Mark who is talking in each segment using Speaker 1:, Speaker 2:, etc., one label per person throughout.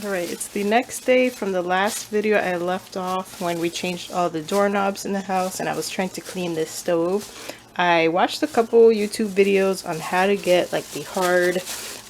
Speaker 1: Alright, it's the next day from the last video I left off when we changed all the doorknobs in the house and I was trying to clean this stove. I watched a couple YouTube videos on how to get like the hard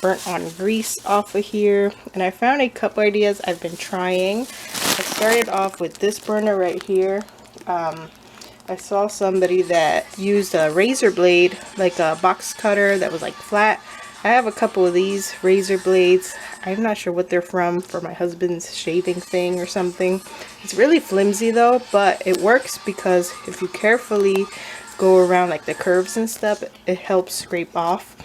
Speaker 1: burnt on grease off of here, and I found a couple ideas I've been trying. I started off with this burner right here. I saw somebody that used a razor blade, like a box cutter that was like flat. I have a couple of these razor blades. I'm not sure what they're from, for my husband's shaving thing or something. It's really flimsy though, but it works because if you carefully go around like the curves and stuff, it helps scrape off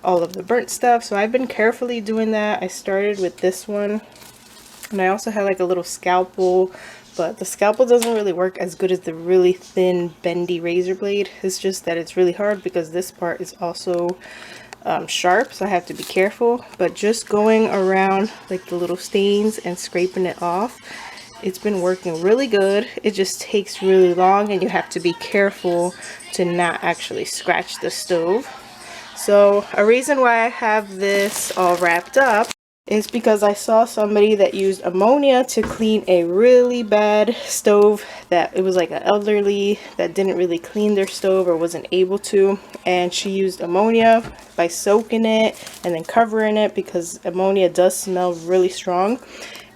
Speaker 1: all of the burnt stuff. So I've been carefully doing that. I started with this one, and I also had like a little scalpel, but the scalpel doesn't really work as good as the really thin bendy razor blade. It's just that it's really hard because this part is also sharp, so I have to be careful. But just going around like the little stains and scraping it off, it's been working really good. It just takes really long and you have to be careful to not actually scratch the stove. So a reason why I have this all wrapped up is because I saw somebody that used ammonia to clean a really bad stove. That it was like an elderly that didn't really clean their stove or wasn't able to, and she used ammonia by soaking it and then covering it because ammonia does smell really strong.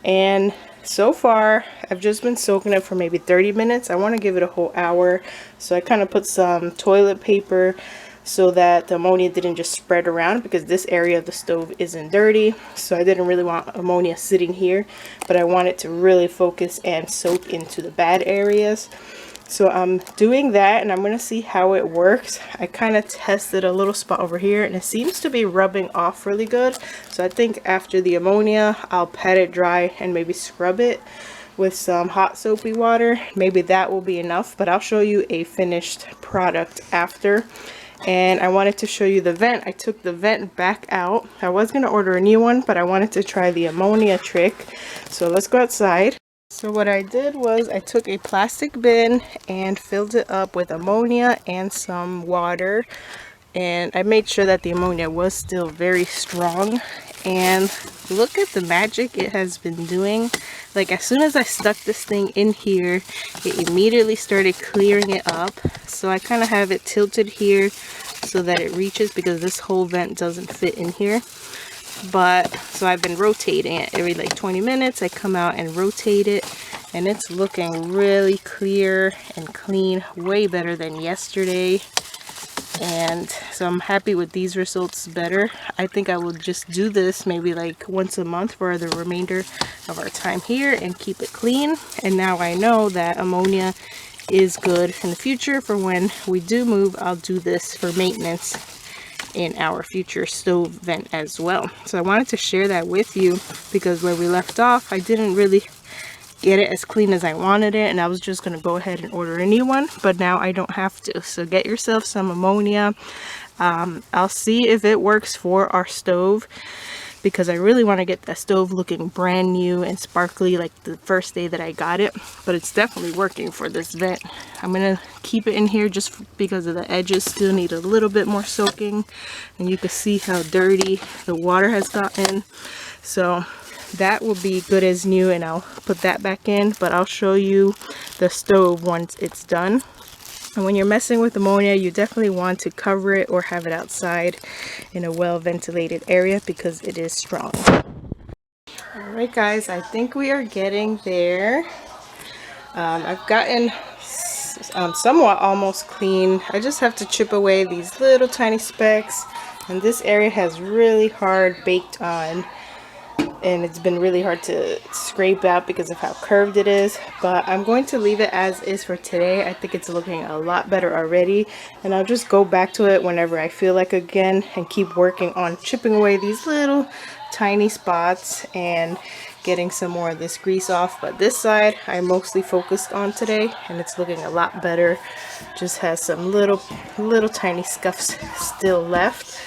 Speaker 1: And so far I've just been soaking it for maybe 30 minutes. I want to give it a whole hour, so I kind of put some toilet paper so that the ammonia didn't just spread around, because this area of the stove isn't dirty, so I didn't really want ammonia sitting here, but I want it to really focus and soak into the bad areas. So I'm doing that and I'm going to see how it works. I kind of tested a little spot over here and it seems to be rubbing off really good, so I think after the ammonia I'll pat it dry and maybe scrub it with some hot soapy water. Maybe that will be enough, but I'll show you a finished product after. And I wanted to show you the vent. I took the vent back out. I was going to order a new one, but I wanted to try the ammonia trick. So let's go outside. So what I did was I took a plastic bin and filled it up with ammonia and some water. And I made sure that the ammonia was still very strong. And look at the magic it has been doing. Like as soon as I stuck this thing in here, it immediately started clearing it up. So I kind of have it tilted here so that it reaches, because this whole vent doesn't fit in here. But so I've been rotating it every like 20 minutes. I come out and rotate it, and it's looking really clear and clean, way better than yesterday. And so I'm happy with these results better. I think I will just do this maybe like once a month for the remainder of our time here and keep it clean. And now I know that ammonia is good in the future for when we do move. I'll do this for maintenance in our future stove vent as well. So I wanted to share that with you because where we left off, I didn't really get it as clean as I wanted it, and I was just going to go ahead and order a new one, but now I don't have to. So get yourself some ammonia. I'll see if it works for our stove, because I really want to get that stove looking brand new and sparkly like the first day that I got it. But it's definitely working for this vent. I'm going to keep it in here just because of the edges still need a little bit more soaking, and you can see how dirty the water has gotten. So that will be good as new, and I'll put that back in, but I'll show you the stove once it's done. And when you're messing with ammonia, you definitely want to cover it or have it outside in a well ventilated area because it is strong. Alright guys, I think we are getting there. I've gotten somewhat almost clean. I just have to chip away these little tiny specks, and this area has really hard baked on, and it's been really hard to scrape out because of how curved it is. But I'm going to leave it as is for today. I think it's looking a lot better already, and I'll just go back to it whenever I feel like again and keep working on chipping away these little tiny spots and getting some more of this grease off. But this side I mostly focused on today, and it's looking a lot better. Just has some little tiny scuffs still left.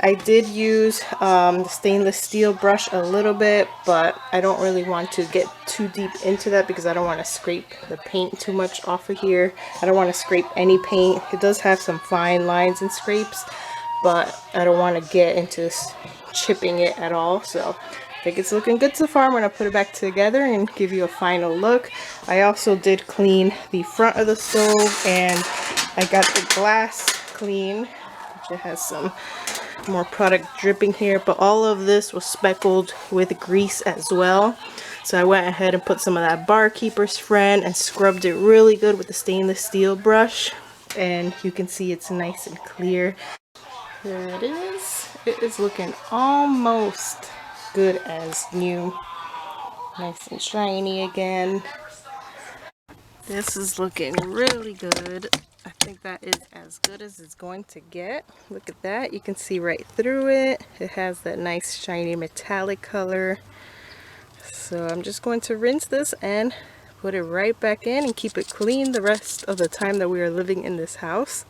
Speaker 1: I did use the stainless steel brush a little bit, but I don't really want to get too deep into that because I don't want to scrape the paint too much off of here. I don't want to scrape any paint. It does have some fine lines and scrapes, but I don't want to get into chipping it at all. So I think it's looking good so far. I'm going to put it back together and give you a final look. I also did clean the front of the stove, and I got the glass clean, which it has some more product dripping here, but all of this was speckled with grease as well. So I went ahead and put some of that Barkeeper's Friend and scrubbed it really good with the stainless steel brush, and you can see it's nice and clear. There it is. It is looking almost good as new. Nice and shiny again. This is looking really good. I think that is as good as it's going to get. Look at that. You can see right through it. It has that nice shiny metallic color. So I'm just going to rinse this and put it right back in and keep it clean the rest of the time that we are living in this house.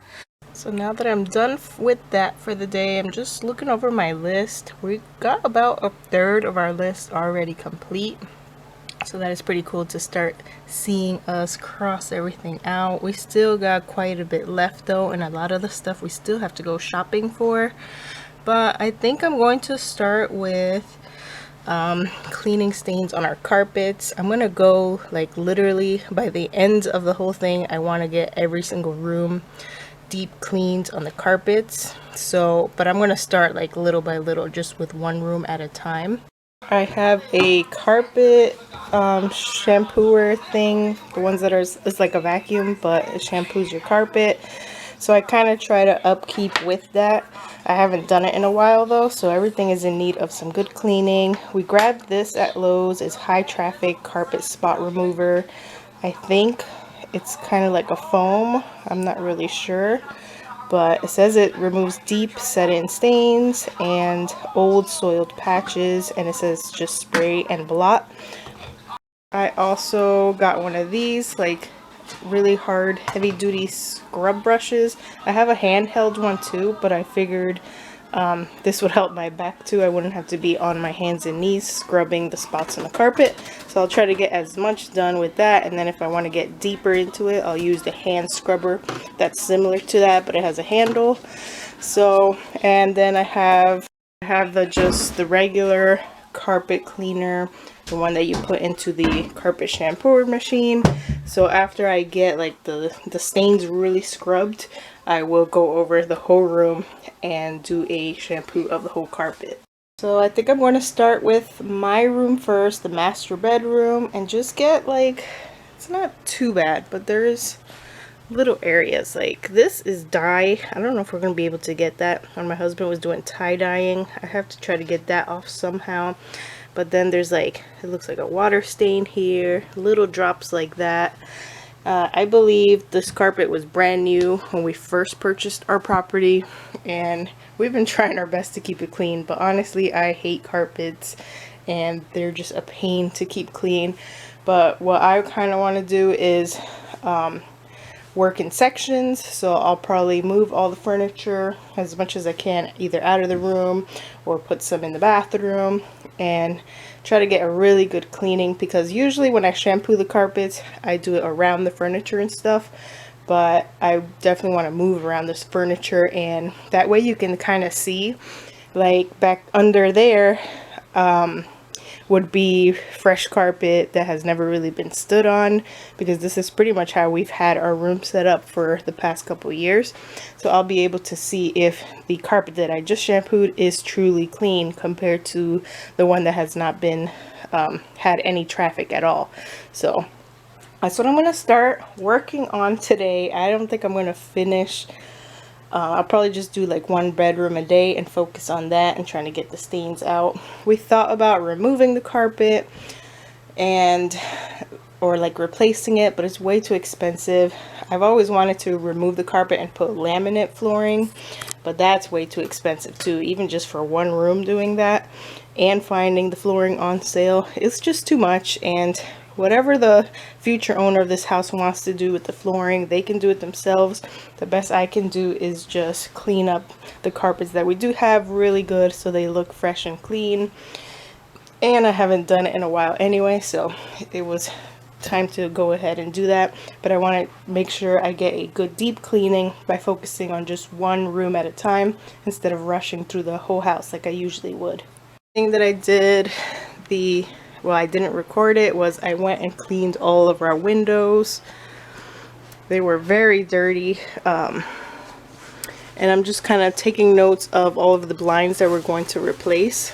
Speaker 1: So now that I'm done with that for the day, I'm just looking over my list. We got about a third of our list already complete. So that is pretty cool to start seeing us cross everything out. We still got quite a bit left though, and a lot of the stuff we still have to go shopping for. But I think I'm going to start with cleaning stains on our carpets. I'm gonna go like literally by the end of the whole thing. I want to get every single room deep cleaned on the carpets. So, but I'm gonna start like little by little, just with one room at a time. I have a carpet shampooer thing, the ones that are, it's like a vacuum but it shampoos your carpet. So I kind of try to upkeep with that. I haven't done it in a while though, so everything is in need of some good cleaning. We grabbed this at Lowe's. It's High Traffic Carpet Spot Remover. I think it's kind of like a foam. I'm not really sure, but it says it removes deep set-in stains and old soiled patches, and it says just spray and blot. I also got one of these like really hard heavy duty scrub brushes. I have a handheld one too, but I figured this would help my back too. I wouldn't have to be on my hands and knees scrubbing the spots on the carpet. So I'll try to get as much done with that, and then if I want to get deeper into it, I'll use the hand scrubber that's similar to that, but it has a handle. So, and then I have the regular carpet cleaner, the one that you put into the carpet shampoo machine. So after I get like the stains really scrubbed, I will go over the whole room and do a shampoo of the whole carpet. So I think I'm going to start with my room first, the master bedroom, and just get like, it's not too bad, but there's little areas. Like this is dye. I don't know if we're going to be able to get that. When my husband was doing tie dyeing, I have to try to get that off somehow. But then there's like, it looks like a water stain here, little drops like that. I believe this carpet was brand new when we first purchased our property, and we've been trying our best to keep it clean, but honestly I hate carpets and they're just a pain to keep clean. But what I kind of want to do is work in sections. So I'll probably move all the furniture as much as I can, either out of the room or put some in the bathroom, and try to get a really good cleaning, because usually when I shampoo the carpets I do it around the furniture and stuff, but I definitely want to move around this furniture, and that way you can kind of see like back under there would be fresh carpet that has never really been stood on, because this is pretty much how we've had our room set up for the past couple years. So I'll be able to see if the carpet that I just shampooed is truly clean compared to the one that has not been had any traffic at all. So that's what I'm going to start working on today. I don't think I'm going to finish. I'll probably just do like one bedroom a day and focus on that and trying to get the stains out. We thought about removing the carpet or like replacing it, but it's way too expensive. I've always wanted to remove the carpet and put laminate flooring, but that's way too expensive too, even just for one room doing that, and finding the flooring on sale. It's just too much, and whatever the future owner of this house wants to do with the flooring, they can do it themselves. The best I can do is just clean up the carpets that we do have really good so they look fresh and clean. And I haven't done it in a while anyway, so it was time to go ahead and do that. But I want to make sure I get a good deep cleaning by focusing on just one room at a time instead of rushing through the whole house like I usually would. thing that I did, well, I didn't record it, was I went and cleaned all of our windows. They were very dirty, and I'm just kind of taking notes of all of the blinds that we're going to replace.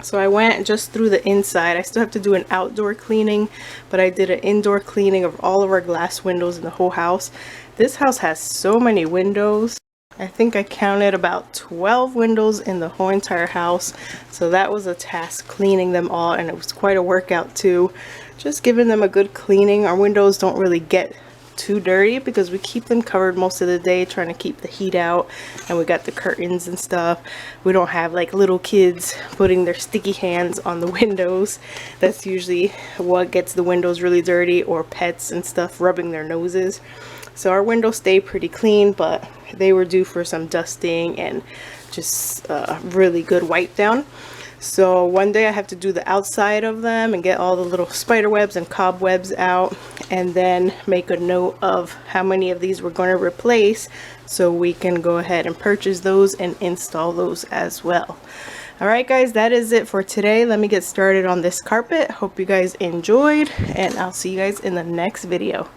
Speaker 1: So I went just through the inside. I still have to do an outdoor cleaning, but I did an indoor cleaning of all of our glass windows in the whole house. This house has so many windows. I think I counted about 12 windows in the whole entire house. So that was a task, cleaning them all, and it was quite a workout too. Just giving them a good cleaning. Our windows don't really get too dirty because we keep them covered most of the day, trying to keep the heat out, and we got the curtains and stuff. We don't have like little kids putting their sticky hands on the windows. That's usually what gets the windows really dirty, or pets and stuff rubbing their noses. So our windows stay pretty clean, but they were due for some dusting and just really good wipe down. So one day I have to do the outside of them and get all the little spider webs and cobwebs out, and then make a note of how many of these we're going to replace so we can go ahead and purchase those and install those as well. Alright guys, that is it for today. Let me get started on this carpet. Hope you guys enjoyed, and I'll see you guys in the next video.